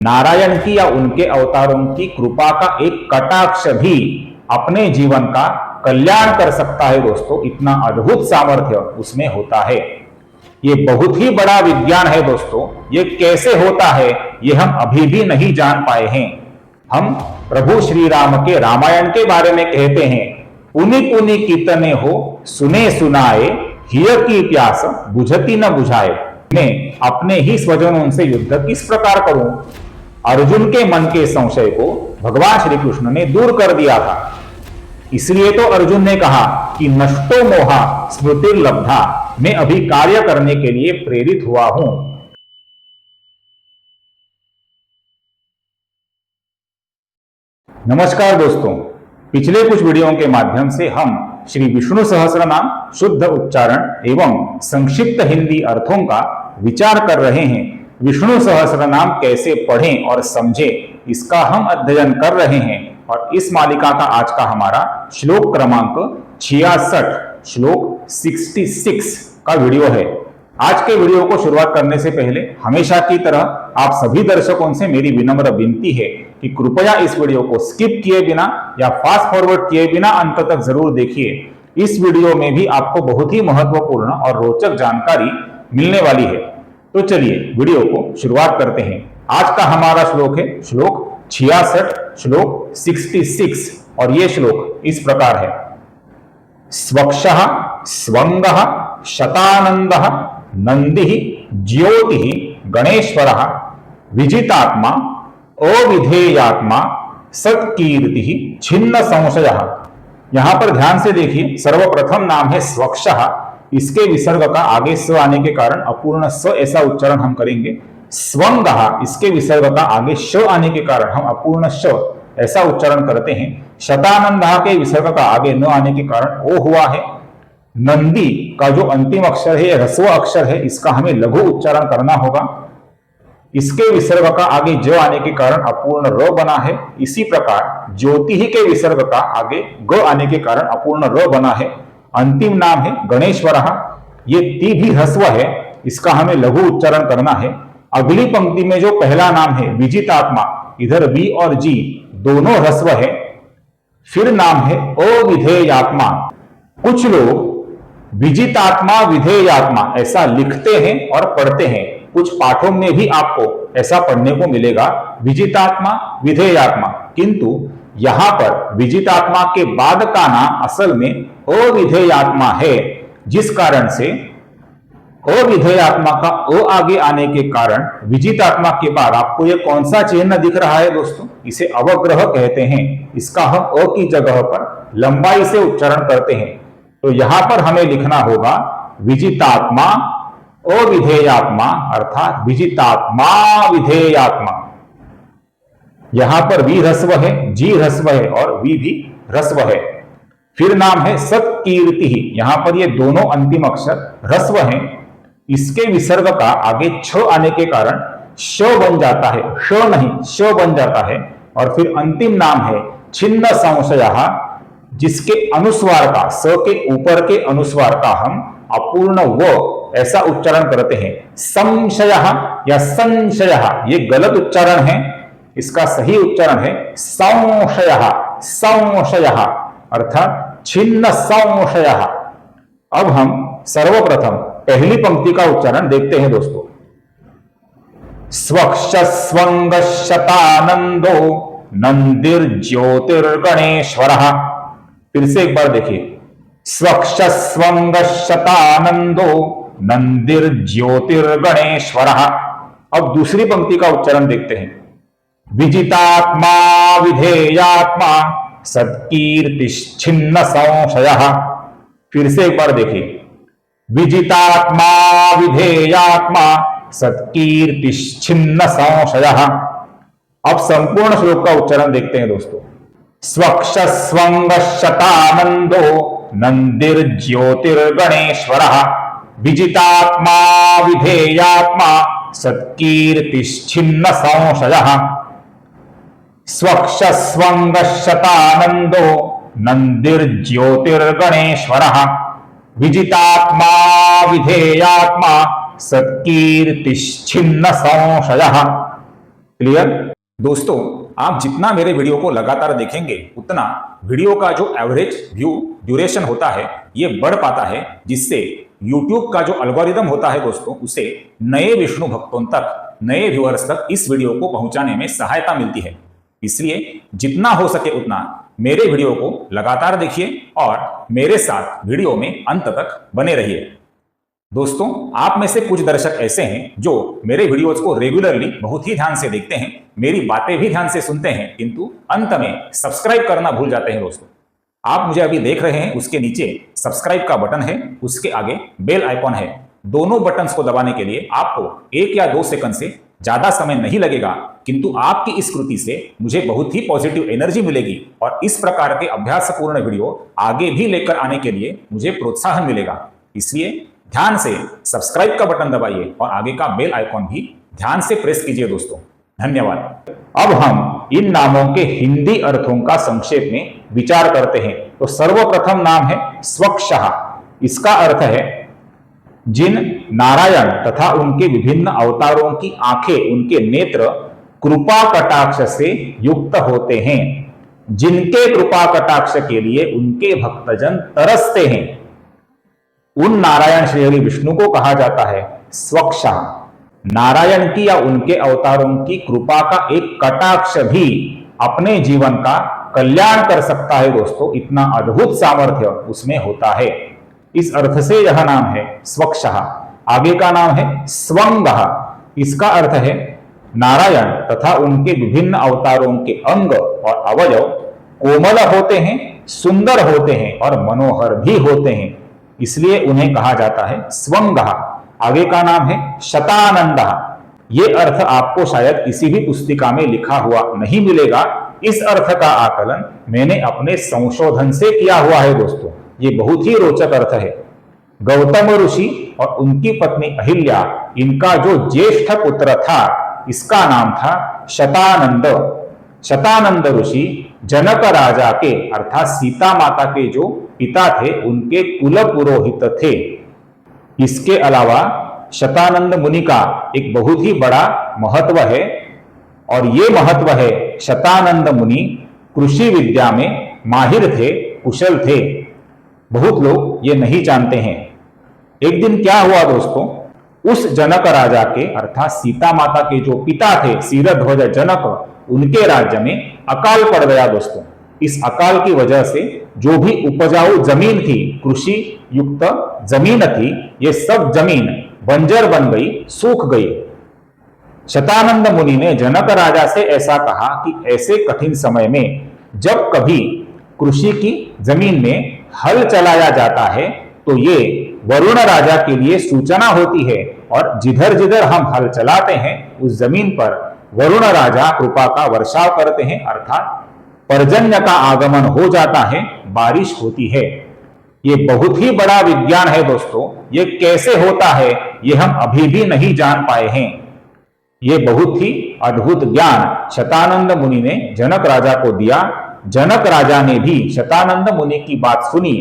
नारायण की या उनके अवतारों की कृपा का एक कटाक्ष भी अपने जीवन का कल्याण कर सकता है दोस्तों। इतना अद्भुत सामर्थ्य उसमें होता है। ये बहुत ही बड़ा विज्ञान है दोस्तों। ये कैसे होता है ये हम अभी भी नहीं जान पाए हैं। हम प्रभु श्री राम के रामायण के बारे में कहते हैं, पुनि पुनि कीर्तने हो सुने सुनाए, हिय की प्यास बुझती न बुझाए। मैं अपने ही स्वजनों से युद्ध किस प्रकार करूं? अर्जुन के मन के संशय को भगवान श्री कृष्ण ने दूर कर दिया था। इसलिए तो अर्जुन ने कहा कि नष्टो मोहा स्मृतिर्लब्धा, मैं अभी कार्य करने के लिए प्रेरित हुआ हूं। नमस्कार दोस्तों, पिछले कुछ वीडियो के माध्यम से हम श्री विष्णु सहस्रनाम शुद्ध उच्चारण एवं संक्षिप्त हिंदी अर्थों का विचार कर रहे हैं। विष्णु सहस्रनाम कैसे पढ़ें और समझें, इसका हम अध्ययन कर रहे हैं। और इस मालिका का आज का हमारा श्लोक क्रमांक 66, श्लोक 66 का वीडियो है। आज के वीडियो को शुरुआत करने से पहले हमेशा की तरह आप सभी दर्शकों से मेरी विनम्र विनती है कि कृपया इस वीडियो को स्किप किए बिना या फास्ट फॉरवर्ड किए बिना अंत तक जरूर देखिए। इस वीडियो में भी आपको बहुत ही महत्वपूर्ण और रोचक जानकारी मिलने वाली है। तो चलिए वीडियो को शुरुआत करते हैं। आज का हमारा श्लोक है श्लोक 66, श्लोक 66, और ये श्लोक इस प्रकार है। स्वक्षः स्वंगः शतानंदः नंदिः ज्योतिः गणेश्वरः विजितात्मा अविधेयात्मा सत्कीर्तिः छिन्न संशयः। यहां पर ध्यान से देखिए, सर्वप्रथम नाम है स्वक्षः। इसके विसर्ग का आगे स आने के कारण अपूर्ण स ऐसा उच्चारण हम करेंगे। स्वंगः, इसके विसर्ग का आगे श आने के कारण हम अपूर्ण श ऐसा उच्चारण करते हैं। शतानंदः के विसर्ग का आगे न आने के कारण ओ हुआ है। नंदी का जो अंतिम अक्षर है, ह्रस्व अक्षर है, इसका हमें लघु उच्चारण करना होगा। इसके विसर्ग का आगे ज आने के कारण अपूर्ण र बना है। इसी प्रकार ज्योति के विसर्ग का आगे ग आने के कारण अपूर्ण र बना है। अंतिम नाम है गणेश्वरः, ये ती भी ह्रस्व है, इसका हमें लघु उच्चारण करना है। अगली पंक्ति में जो पहला नाम है विजितात्मा, इधर वी और जी दोनों ह्रस्व है। फिर नाम है अविधेयात्मा। कुछ लोग विजितात्मा विधेयात्मा ऐसा लिखते हैं और पढ़ते हैं। कुछ पाठों में भी आपको ऐसा पढ़ने को मिलेगा, विजितात्मा विधेयात्मा। किंतु यहां पर विजितात्मा के बाद का नाम असल में अविधेयात्मा है, जिस कारण से अविधेयात्मा का अ आगे आने के कारण विजितात्मा के बाद आपको यह कौन सा चिन्ह दिख रहा है दोस्तों? इसे अवग्रह कहते हैं। इसका हम अ की जगह पर लंबाई से उच्चारण करते हैं। तो यहां पर हमें लिखना होगा विजितात्मा अविधेयात्मा, अर्थात विजितात्मा विधेयात्मा। यहां पर वी ह्रस्व है, जी ह्रस्व है और वी भी ह्रस्व है। फिर नाम है सत्कीर्ति। यहां पर ये दोनों अंतिम अक्षर ह्रस्व हैं। इसके विसर्ग का आगे छ आने के कारण श बन जाता है, श नहीं श बन जाता है। और फिर अंतिम नाम है छिन्न संशयः, जिसके अनुस्वार का, स के ऊपर के अनुस्वार का हम अपूर्ण व ऐसा उच्चारण करते हैं। संशयः या संशयः, ये गलत उच्चारण है। इसका सही उच्चारण है संशयः, संशयः, अर्थात छिन्न संशयः। अब हम सर्वप्रथम पहली पंक्ति का उच्चारण देखते हैं दोस्तों। स्वक्ष स्वंग शतानंदो नंदिर्ज्योतिर्गणेश्वरः। फिर से एक बार देखिए, स्वक्ष स्वंग शतानंदो नंदिर्ज्योतिर्गणेश्वरः। अब दूसरी पंक्ति का उच्चारण देखते हैं। विजितात्मा विधेयात्मा सत्कीर्तिश्छिन्न संशयः। फिर से एक बार देखिए, विजितात्मा विधेयात्मा सत्कीर्तिश्छिन्न संशयः। अब संपूर्ण श्लोक का उच्चारण देखते हैं दोस्तों। स्वक्ष स्वंग शतानंदो नंदिर्ज्योतिर्गणेश्वरः विजितात्मा विधेयात्मा सत्कीर्तिश्छिन्न संशयः। स्वक्ष स्वंग शतानंदो नंदिर्ज्योतिर्गणेश्वरः विजितात्मा विधेयात्मा सत्कीर्तिश्छिन्न संशयः। क्लियर? दोस्तों, आप जितना मेरे वीडियो को लगातार देखेंगे उतना वीडियो का जो एवरेज व्यू ड्यूरेशन होता है ये बढ़ पाता है, जिससे YouTube का जो एल्गोरिदम होता है दोस्तों, उसे नए विष्णु भक्तों तक, नए व्यूअर्स तक इस वीडियो को पहुंचाने में सहायता मिलती है। इसलिए जितना हो सके उतना मेरे वीडियो को लगातार देखिए और मेरे साथ वीडियो में अंत तक बने रहिए। दोस्तों, आप में से कुछ दर्शक ऐसे हैं जो मेरे वीडियोज को रेगुलरली बहुत ही ध्यान से देखते हैं, मेरी बातें भी ध्यान से सुनते हैं, किंतु अंत में सब्सक्राइब करना भूल जाते हैं। दोस्तों, आप मुझे अभी देख रहे हैं, उसके नीचे सब्सक्राइब का बटन है, उसके आगे बेल आइकॉन है। दोनों बटन्स को दबाने के लिए आपको 1 या 2 सेकंड से ज्यादा समय नहीं लगेगा, किंतु आपकी इस कृति से मुझे बहुत ही पॉजिटिव एनर्जी मिलेगी और इस प्रकार के अभ्यासपूर्ण वीडियो आगे भी लेकर आने के लिए मुझे प्रोत्साहन मिलेगा। इसलिए ध्यान से सब्सक्राइब का बटन दबाइए और आगे का बेल आइकॉन भी ध्यान से प्रेस कीजिए। दोस्तों, धन्यवाद। अब हम इन नामों के हिंदी अर्थों का संक्षेप में विचार करते हैं। तो सर्वप्रथम नाम है स्वक्षः। इसका अर्थ है जिन नारायण तथा उनके विभिन्न अवतारों की आंखें, उनके नेत्र कृपा कटाक्ष से युक्त होते हैं, जिनके कृपा कटाक्ष के लिए उनके भक्तजन तरसते हैं, उन नारायण श्री हरि विष्णु को कहा जाता है स्वक्षः। नारायण की या उनके अवतारों की कृपा का एक कटाक्ष भी अपने जीवन का कल्याण कर सकता है। दोस्तों, इतना अद्भुत सामर्थ्य उसमें होता है। इस अर्थ से यह नाम है स्वक्षः। आगे का नाम है स्वंगः। इसका अर्थ है नारायण तथा उनके विभिन्न अवतारों के अंग और अवयव कोमल होते हैं, सुंदर होते हैं और मनोहर भी होते हैं, इसलिए उन्हें कहा जाता है स्वंगः। आगे का नाम है शतानंदः। ये अर्थ आपको शायद किसी भी पुस्तिका में लिखा हुआ नहीं मिलेगा। इस अर्थ का आकलन मैंने अपने संशोधन से किया हुआ है। दोस्तों, ये बहुत ही रोचक अर्थ है। गौतम ऋषि और उनकी पत्नी अहिल्या, इनका जो ज्येष्ठ पुत्र था, इसका नाम था शतानंद। शतानंद ऋषि जनक राजा के अर्थात सीता माता के जो पिता थे, उनके कुल पुरोहित थे। इसके अलावा शतानंद मुनि का एक बहुत ही बड़ा महत्व है, और ये महत्व है शतानंद मुनि कृषि विद्या में माहिर थे, कुशल थे। बहुत लोग ये नहीं जानते हैं। एक दिन क्या हुआ दोस्तों, उस जनक राजा के अर्थात सीता माता के जो पिता थे शिरध्वज जनक, उनके राज्य में अकाल पड़ गया। दोस्तों, इस अकाल की वजह से जो भी उपजाऊ जमीन थी, कृषि युक्त जमीन थी, ये सब जमीन बंजर बन गई, सूख गई। शतानंद मुनि ने जनक राजा से ऐसा कहा कि ऐसे कठिन समय में जब कभी कृषि की जमीन में हल चलाया जाता है तो ये वरुण राजा के लिए सूचना होती है, और जिधर जिधर हम हल चलाते हैं उस जमीन पर वरुण राजा कृपा का वर्षाव करते हैं, अर्थात पर्जन्य का आगमन हो जाता है, बारिश होती है। ये बहुत ही बड़ा विज्ञान है दोस्तों। ये कैसे होता है ये हम अभी भी नहीं जान पाए हैं। ये बहुत ही अद्भुत ज्ञान शतानंद मुनि ने जनक राजा को दिया। जनक राजा ने भी शतानंद मुनि की बात सुनी।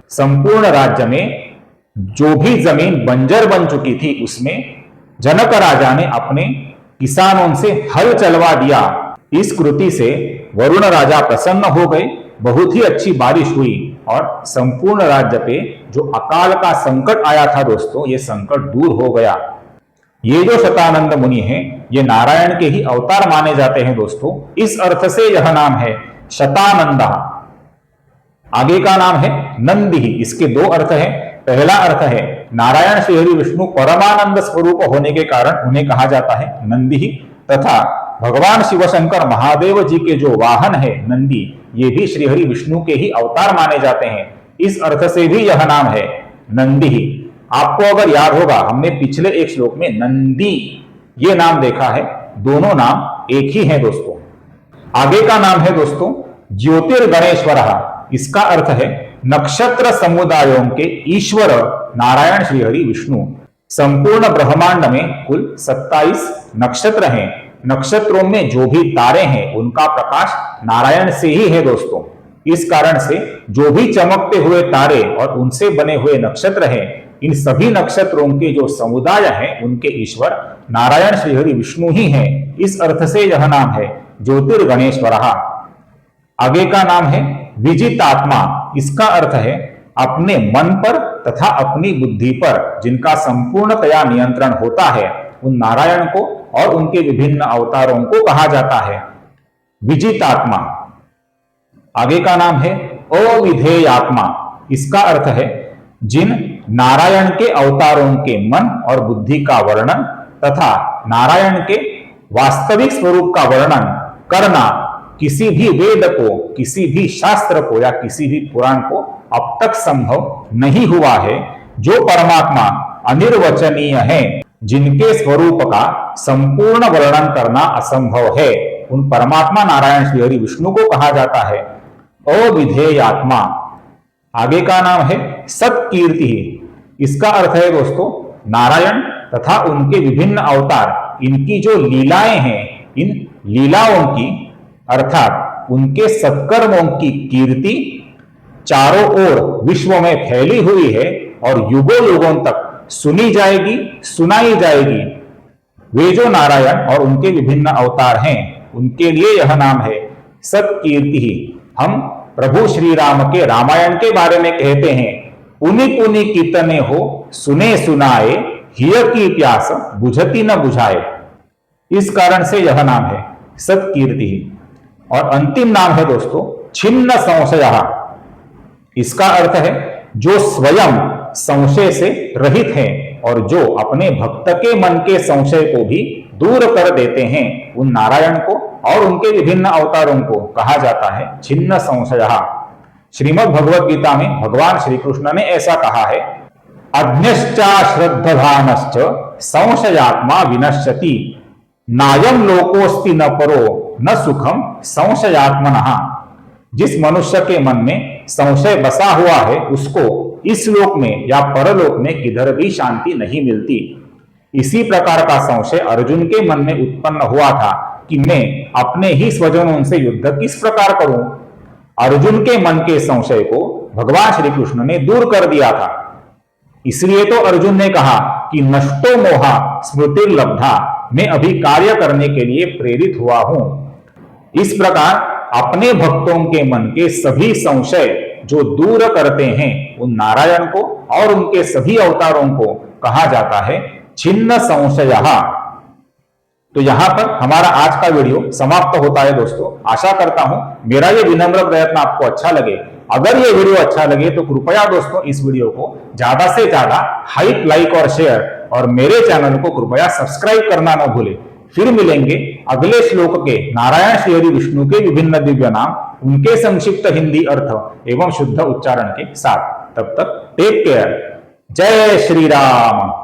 संपूर्ण राज्य में जो भी जमीन बंजर बन चुकी थी, उसमें जनक राजा ने अपने किसानों से हल चलवा दिया। इस कृति से वरुण राजा प्रसन्न हो गए, बहुत ही अच्छी बारिश हुई और संपूर्ण राज्य पे जो अकाल का संकट आया था दोस्तों, ये संकट दूर हो गया। ये जो शतानंद मुनि हैं, ये नारायण के ही अवतार माने जाते हैं दोस्तों। इस अर्थ से यह नाम है शतानंद। आगे का नाम है नंदी। इसके 2 अर्थ हैं। पहला अर्थ है नारायण श्री हरि विष्णु परमानंद स्वरूप होने के कारण उन्हें कहा जाता है नंदी, तथा भगवान शिव शंकर महादेव जी के जो वाहन है नंदी, ये भी श्री हरि विष्णु के ही अवतार माने जाते हैं। इस अर्थ से भी यह नाम है नंदी। आपको अगर याद होगा, हमने पिछले एक श्लोक में नंदी ये नाम देखा है। दोनों नाम एक ही हैं दोस्तों। आगे का नाम है दोस्तों ज्योतिर्गणेश्वरः। इसका अर्थ है नक्षत्र समुदायों के ईश्वर नारायण श्री हरि विष्णु। संपूर्ण ब्रह्मांड में कुल 27 नक्षत्र हैं। नक्षत्रों में जो भी तारे हैं उनका प्रकाश नारायण से ही है दोस्तों। इस कारण से जो भी चमकते हुए तारे और उनसे बने हुए नक्षत्र हैं, इन सभी नक्षत्रों के जो समुदाय हैं उनके ईश्वर नारायण श्रीहरि विष्णु ही हैं। इस अर्थ से यह नाम है ज्योतिर्गणेश्वर। आगे का नाम है विजितात्मा। इसका अर्थ है अपने मन पर तथा अपनी बुद्धि पर जिनका संपूर्णतया नियंत्रण होता है, उन नारायण को और उनके विभिन्न अवतारों को कहा जाता है विजितात्मा। आगे का नाम है अविधेयात्मा। इसका अर्थ है जिन नारायण के अवतारों के मन और बुद्धि का वर्णन तथा नारायण के वास्तविक स्वरूप का वर्णन करना किसी भी वेद को, किसी भी शास्त्र को या किसी भी पुराण को अब तक संभव नहीं हुआ है। जो परमात्मा अनिर्वचनीय है, जिनके स्वरूप का संपूर्ण वर्णन करना असंभव है, उन परमात्मा नारायण श्रीहरि विष्णु को कहा जाता है अविधेयात्मा। आगे का नाम है सत्कीर्ति। इसका अर्थ है दोस्तों नारायण तथा उनके विभिन्न अवतार, इनकी जो लीलाएं हैं, इन लीलाओं की अर्थात उनके सत्कर्मों की कीर्ति चारों ओर विश्व में फैली हुई है और युगों युगों तक सुनी जाएगी, सुनाई जाएगी। वे जो नारायण और उनके विभिन्न अवतार हैं, उनके लिए यह नाम है सत्कीर्ति। हम प्रभु श्री राम के रामायण के बारे में कहते हैं, पुनि पुनि कीर्तने हो सुने सुनाए, हिय की प्यास बुझती न बुझाए। इस कारण से यह नाम है सत्कीर्ति। और अंतिम नाम है दोस्तों छिन्न संशय। इसका अर्थ है जो स्वयं संशय से रहित है और जो अपने भक्त के मन के संशय को भी दूर कर देते हैं, उन नारायण को और उनके विभिन्न अवतारों को कहा जाता है छिन्न संशय। श्रीमद् भगवद गीता में भगवान श्री कृष्ण ने ऐसा कहा है, अज्ञश्चा श्रद्धानश्च संशयात्मा विनश्यति, नायम लोकोस्ति न परो न सुखम संशयात्मनः। जिस मनुष्य के मन में संशय बसा हुआ है, उसको इस लोक में या परलोक में किधर भी शांति नहीं मिलती। इसी प्रकार का संशय अर्जुन के मन में उत्पन्न हुआ था कि मैं अपने ही स्वजनों से युद्ध किस प्रकार करूं। अर्जुन के मन के संशय को भगवान श्री कृष्ण ने दूर कर दिया था। इसलिए तो अर्जुन ने कहा कि नष्टो मोहा स्मृतिर्लब्धा, मैं अभी कार्य करने के लिए प्रेरित हुआ हूं। इस प्रकार अपने भक्तों के मन के सभी संशय जो दूर करते हैं, उन नारायण को और उनके सभी अवतारों को कहा जाता है छिन्न संशय। तो यहां पर हमारा आज का वीडियो समाप्त होता है दोस्तों। आशा करता हूं मेरा ये विनम्र प्रयत्न आपको अच्छा लगे। अगर ये वीडियो अच्छा लगे तो कृपया दोस्तों इस वीडियो को ज्यादा से ज्यादा हाइप, लाइक और शेयर, और मेरे चैनल को कृपया सब्सक्राइब करना न भूलें। फिर मिलेंगे अगले श्लोक के नारायण श्रीहरि विष्णु के विभिन्न दिव्य नाम, उनके संक्षिप्त हिंदी अर्थ एवं शुद्ध उच्चारण के साथ। तब तक टेक केयर। जय श्री राम।